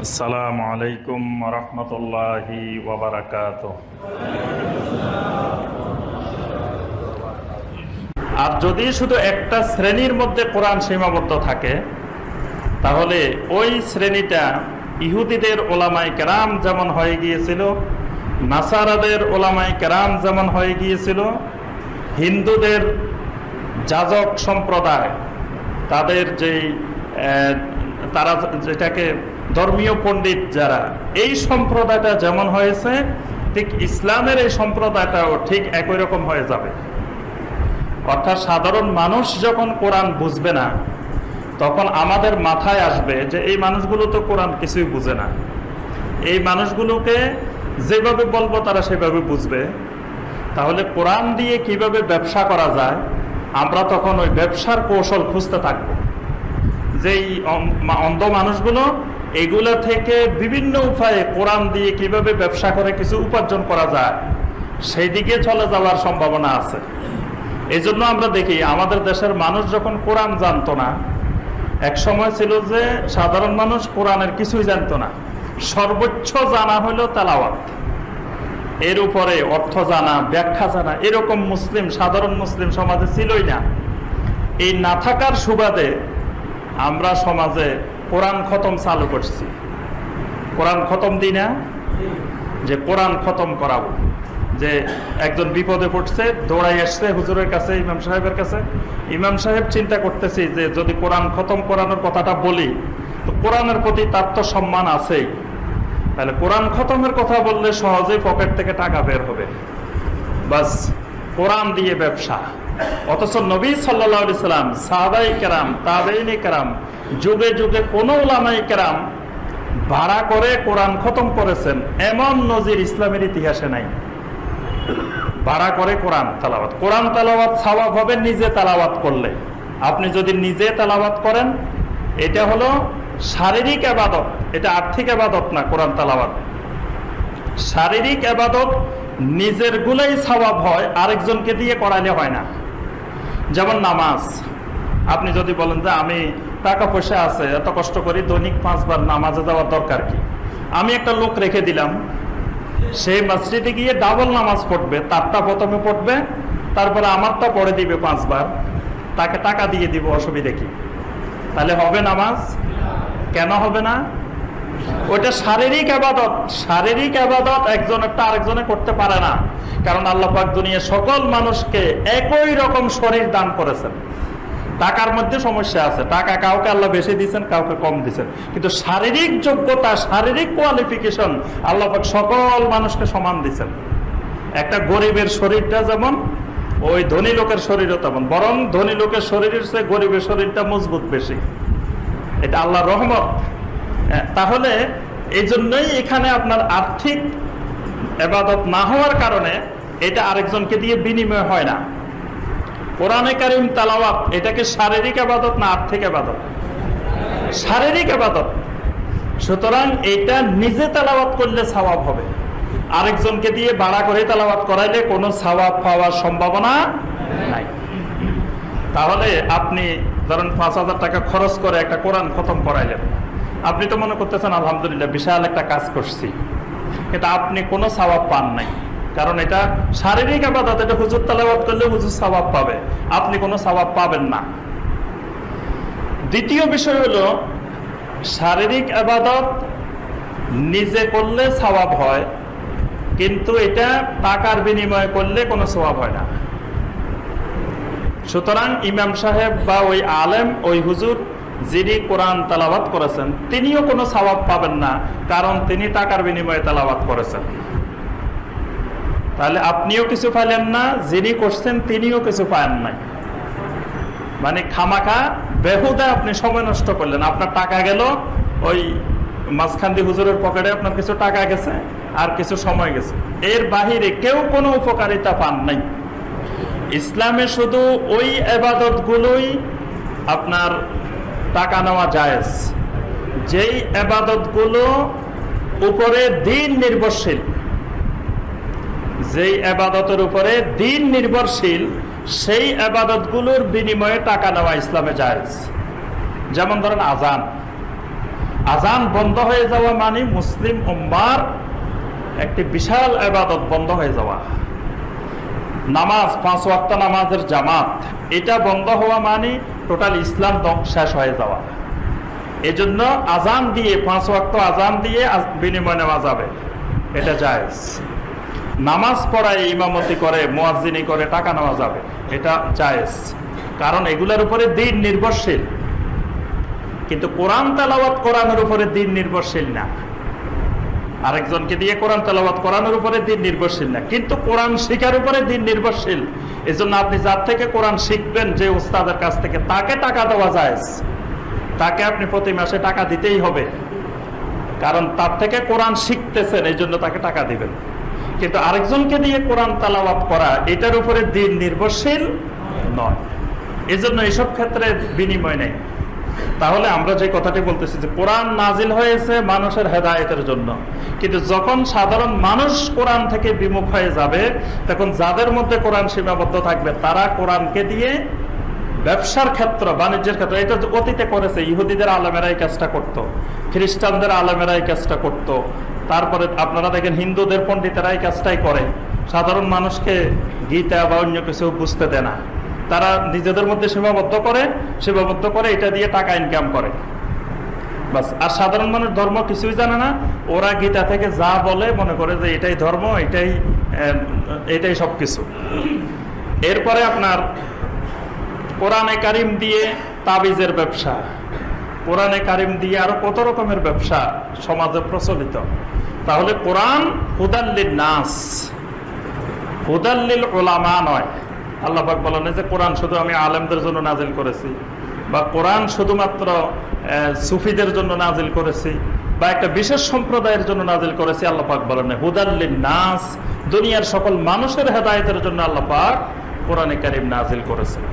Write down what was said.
আসসালামু আলাইকুম রহমতুল্লাহি ওয়া বারাকাতুহু। আর যদি শুধু একটা শ্রেণীর মধ্যে কোরআন সীমাবদ্ধ থাকে, তাহলে ওই শ্রেণীটা ইহুদিদের ওলামায়ে কেরাম যেমন হয়ে গিয়েছিল, নাসারাদের ওলামায়ে কেরাম যেমন হয়ে গিয়েছিল, হিন্দুদের যাজক সম্প্রদায় তাদের তারা যেটাকে ধর্মীয় পণ্ডিত যারা, এই সম্প্রদায়টা যেমন হয়েছে, ঠিক ইসলামের এই সম্প্রদায়টাও ঠিক একই রকম হয়ে যাবে। অর্থাৎ সাধারণ মানুষ যখন কোরআন বুঝবে না, তখন আমাদের মাথায় আসবে যে এই মানুষগুলো তো কোরআন কিছুই বুঝে না, এই মানুষগুলোকে যেভাবে বলবো তারা সেভাবে বুঝবে, তাহলে কোরআন দিয়ে কিভাবে ব্যবসা করা যায় আমরা তখন ওই ব্যবসার কৌশল খুঁজতে থাকবো। যেই অন্ধ মানুষগুলো এগুলা থেকে বিভিন্ন উপায়ে কোরআন দিয়ে কিভাবে ব্যবসা করে কিছু উপার্জন করা যায় সেই দিকে চলে যাওয়ার সম্ভাবনা আছে। এই জন্য আমরা দেখি আমাদের দেশের মানুষ যখন কোরআন জানতো না, এক সময় ছিল যে সাধারণ মানুষ কোরআনের কিছুই জানতো না, সর্বোচ্চ জানা হলো তেলাওয়াত, এর উপরে অর্থ জানা, ব্যাখ্যা জানা, এরকম মুসলিম সাধারণ মুসলিম সমাজে ছিলই না। এই না থাকার সুবাদে আমরা সমাজে কোরআন খতম চালু করছি। কোরআন খতম দিই না, যে কোরআন খতম করাবো, যে একজন বিপদে পড়ছে দৌড়াই আসছে হুজুরের কাছে, ইমাম সাহেবের কাছে, ইমাম সাহেব চিন্তা করতেছি যে যদি কোরআন খতম করানোর কথাটা বলি তো কোরআনের প্রতি তার তো সম্মান আছেই, তাহলে কোরআন খতমের কথা বললে সহজেই পকেট থেকে টাকা বের হবে, বাস কোরআন দিয়ে ব্যবসা। অথচ নবী সাল্লাল্লাহু আলাইহি সাল্লাম, সাহাবাই কেরাম, তাবেঈনে কেরাম, যুগে যুগে কোন উলামায়ে কেরাম ভাড়া করে কোরআন খতম করেছেন এমন নজির ইসলামের ইতিহাসে নাই। ভাড়া করে কোরআন তেলাওয়াত, কোরআন তেলাওয়াত সওয়াব হবে নিজে তেলাওয়াত করলে। আপনি যদি নিজে তেলাওয়াত করেন, এটা হলো শারীরিক ইবাদত, এটা আর্থিক ইবাদত না। কোরআন তেলাওয়াত শারীরিক ইবাদত, নিজের গুলাই সওয়াব হয়, আরেকজনকে দিয়ে করাইলে হয় না। যেমন নামাজ, আপনি যদি বলেন যে আমি টাকা পয়সা আছে, এত কষ্ট করি, দৈনিক 5 বার নামাজে যাওয়ার দরকার কি, আমি একটা লোক রেখে দিলাম, সেই মসজিদে গিয়ে ডাবল নামাজ পড়বে, তারটা প্রথমে পড়বে, তারপরে আমারটা পড়ে দিবে 5 বার, তাকে টাকা দিয়ে দিব, অসুবিধা কি? তাহলে হবে নামাজ? কেন হবে না? ওইটা শারীরিক ইবাদত। শারীরিক ইবাদত একজনেরটা আরেকজনে করতে পারে না, কারণ আল্লাহ পাক দুনিয়ার সকল মানুষকে একই রকম শরীর দান করেছেন। টাকার মধ্যে সমস্যা আছে, টাকা কাউকে আল্লাহ বেশি দিচ্ছেন, কাউকে কম দিচ্ছেন, কিন্তু শারীরিক যোগ্যতা, শারীরিক কোয়ালিফিকেশন আল্লাহ পাক সকল মানুষকে সমান দিচ্ছেন। একটা গরিবের শরীরটা যেমন, ওই ধনী লোকের শরীরও তেমন, বরং ধনী লোকের শরীরের চেয়ে গরিবের শরীরটা মজবুত বেশি। এটা আল্লাহর রহমত। তাহলে এই জন্যই এখানে আপনার আর্থিক ইবাদত না হওয়ার কারণে এটা আরেকজনকে দিয়ে বিনিময় হয় না। কোরআনে কারীম তেলাওয়াত, এটাকে শারীরিক ইবাদত না আর্থিক ইবাদত? শারীরিক ইবাদত। সুতরাং এটা নিজে তেলাওয়াত করলে সওয়াব হবে, আরেকজনকে দিয়ে ভাড়া করে তেলাওয়াত করাইলে কোনো সওয়াব পাওয়ার সম্ভাবনা নাই। তাহলে আপনি ধরেন 5,000 টাকা খরচ করে একটা কোরআন খতম করাইলেন, আপনি তো মনে করতেছেন আলহামদুলিল্লাহ বিশাল একটা কাজ করছি, কিন্তু আপনি কোনো সওয়াব পান নাই, কারণ এটা শারীরিক ইবাদত। এটা হুজুর তেলাওয়াত করলে হুজুর সওয়াব পাবে, আপনি কোনো সওয়াব পাবেন না। দ্বিতীয় বিষয় হলো, শারীরিক ইবাদত নিজে করলে সওয়াব হয়, কিন্তু এটা টাকার বিনিময়ে করলে কোনো সওয়াব হয় না। সুতরাং ইমাম সাহেব বা ওই আলেম, ওই হুজুর যিনি কোরআন তেলাওয়াত করেছেন, তিনিও কোনো সওয়াব পাবেন না, কারণ তিনি টাকার বিনিময়ে তেলাওয়াত করেছেন। তাহলে আপনিও কিছু পাইলেন না, যিনি করছেন তিনিও কিছু পান নাই। মানে খামাখা বেহুদা আপনি সময় নষ্ট করলেন, আপনার টাকা গেল, ওই মাঝখান্দি হুজুরের পকেটে আপনার কিছু টাকা গেছে আর কিছু সময় গেছে, এর বাহিরে কেউ কোনো উপকারিতা পান নাই। ইসলামে শুধু ওই ইবাদত গুলোই আপনার টাকা নেওয়া জায়েজ, যেই ইবাদত গুলো উপরে দ্বীন নির্ভরশীল, যেই ইবাদতের উপরে দ্বীন নির্ভরশীল, সেই ইবাদত গুলোর বিনিময়ে টাকা নেওয়া ইসলামে জায়েজ। যেমন ধরেন আজান, আজান বন্ধ হয়ে যাওয়া মানে মুসলিম উম্মার একটি বিশাল ইবাদত বন্ধ হয়ে যাওয়া। নামাজ, 5 ওয়াক্ত নামাজের জামাত, এটা বন্ধ হওয়া মানে টোটাল ইসলাম শেষ হয়ে যাওয়া। এজন্য আজান দিয়ে, 5 ওয়াক্ত আজান দিয়ে বিনিময় নেওয়া যাবে, এটা জায়েজ। নামাজ পড়ায় ইমামতি করে, মুয়াজ্জিনি করে টাকা নেওয়া যাবে, এটা জায়েজ, কারণ এগুলোর উপরে দ্বীন নির্ভরশীল। কিন্তু কোরআন তেলাওয়াত কোরআনের উপরে দ্বীন নির্ভরশীল না, আরেকজনকে দিয়ে কোরআন তেলাওয়াত কোরআনের উপরে দ্বীন নির্ভরশীল না, কিন্তু কোরআন শিখার উপরে দ্বীন নির্ভরশীল। এজন্য আপনি যার থেকে কোরআন শিখবেন, যে উস্তাদের কাছ থেকে, তাকে টাকা দেওয়া জায়েজ, তাকে আপনি প্রতি মাসে টাকা দিতেই হবে, কারণ তার থেকে কোরআন শিখতেছেন, এই জন্য তাকে টাকা দিবেন। কিন্তু আরেকজনকে দিয়ে কোরআন তেলাওয়াত করা, এটার উপরে দ্বীন নির্ভরশীল নয়, এজন্য এইসব ক্ষেত্রে বিনিময় নেই। তাহলে আমরা যে কথাটি বলতেছি যে কোরআন নাজিল হয়েছে মানুষের হেদায়েতের জন্য, কিন্তু যখন সাধারণ মানুষ কোরআন থেকে বিমুখ হয়ে যাবে, তখন যাদের মধ্যে কোরআন সীমাবদ্ধ থাকবে, তারা কোরআনকে দিয়ে ব্যবসার ক্ষেত্র, বাণিজ্যের ক্ষেত্র, এটা অতীতে করেছে। ইহুদিদের আলেমেরা এই কাজটা করত, খ্রিস্টানদের আলেমেরা এই কাজটা করত, তারপরে আপনারা দেখেন হিন্দুদের পণ্ডিতেরা এই কাজটাই করে। সাধারণ মানুষকে গীতা বা অন্য কিছু বুঝতে দেয় না, তারা নিজেদের মধ্যে সীমাবদ্ধ করে এটা দিয়ে টাকা ইনকাম করে বাস। আর সাধারণ মানুষ ধর্ম কিছুই জানে না, ওরা গীতা থেকে যা বলে মনে করে যে এটাই ধর্ম, এটাই সবকিছু। এরপরে আপনার কোরআনে কারিম দিয়ে তাবিজের ব্যবসা, কোরআনে কারিম দিয়ে আরো কত রকমের ব্যবসা সমাজে প্রচলিত। তাহলে কোরআন হুদাল্লিন নাস, হুদাল্লিল উলামা নয়। আল্লাহ পাক বলেন যে কোরআন শুধু আমি আলেমদের জন্য নাজিল করেছি, বা কোরআন শুধুমাত্র সুফিদের জন্য নাজিল করেছি, বা একটা বিশেষ সম্প্রদায়ের জন্য নাজিল করেছি। আল্লাহ পাক বলেন হুদাল্লিন নাস, দুনিয়ার সকল মানুষের হেদায়েতের জন্য আল্লাহ পাক কোরআনে কারিম নাজিল করেছেন।